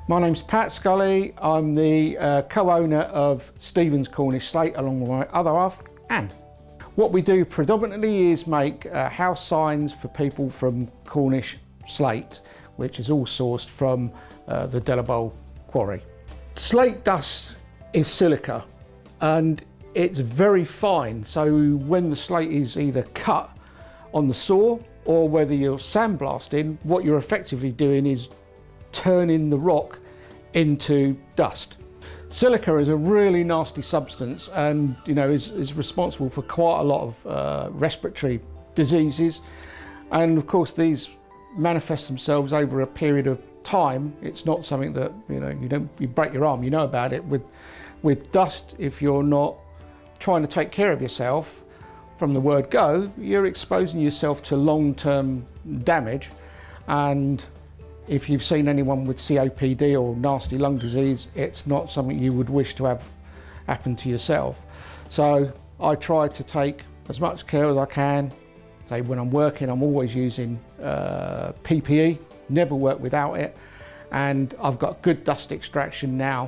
My name's Pat Scully. I'm the co-owner of Stevens Cornish Slate along with my other half, Anne. What we do predominantly is make house signs for people from Cornish Slate, which is all sourced from the Delabole quarry. Slate dust is silica and it's very fine, so when the slate is either cut on the saw or whether you're sandblasting, what you're effectively doing is turning the rock into dust. Silica is a really nasty substance and is responsible for quite a lot of respiratory diseases, and of course these manifest themselves over a period of time. It's not something that you break your arm, you know about it. With dust, if you're not trying to take care of yourself from the word go, you're exposing yourself to long-term damage. And if you've seen anyone with COPD or nasty lung disease, it's not something you would wish to have happen to yourself. So I try to take as much care as I can. Say when I'm working, I'm always using PPE, never work without it. And I've got good dust extraction now,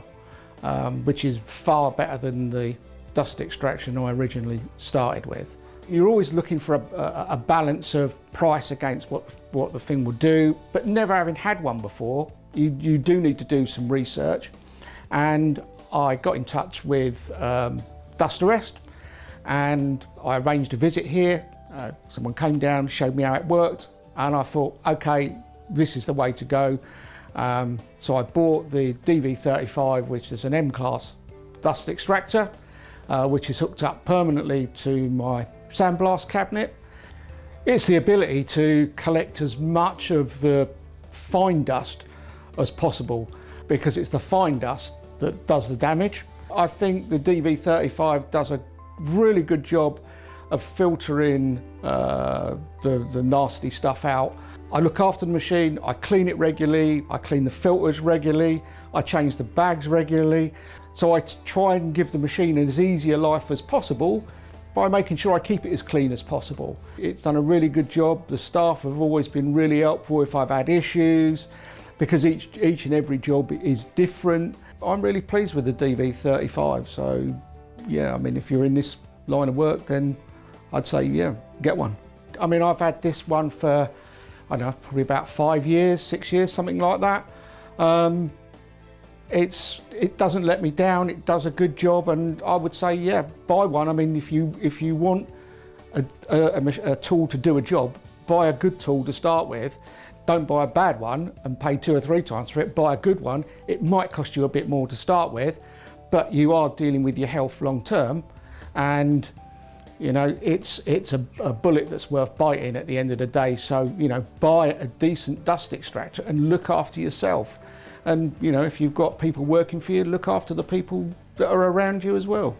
which is far better than the dust extraction I originally started with. You're always looking for a balance of price against what the thing will do, but never having had one before, you do need to do some research. And I got in touch with Dust Arrest and I arranged a visit here. Someone came down, showed me how it worked, and I thought, okay, this is the way to go. So I bought the DV35, which is an M-class dust extractor, which is hooked up permanently to my sandblast cabinet. It's the ability to collect as much of the fine dust as possible, because it's the fine dust that does the damage. I think the DV35 does a really good job of filtering the nasty stuff out. I look after the machine, I clean it regularly, I clean the filters regularly, I change the bags regularly. So I try and give the machine as easy a life as possible by making sure I keep it as clean as possible. It's done a really good job. The staff have always been really helpful if I've had issues, because each and every job is different. I'm really pleased with the DV35. So yeah, I mean, if you're in this line of work, then I'd say, yeah, get one. I mean, I've had this one for, I don't know, probably about 5 years, 6 years, something like that. It doesn't let me down, it does a good job, and I would say, yeah, buy one. I mean, if you want a tool to do a job, buy a good tool to start with. Don't buy a bad one and pay 2 or 3 times for it. Buy a good one. It might cost you a bit more to start with, but you are dealing with your health long term, and it's a bullet that's worth biting at the end of the day. So buy a decent dust extractor and look after yourself. And if you've got people working for you, look after the people that are around you as well.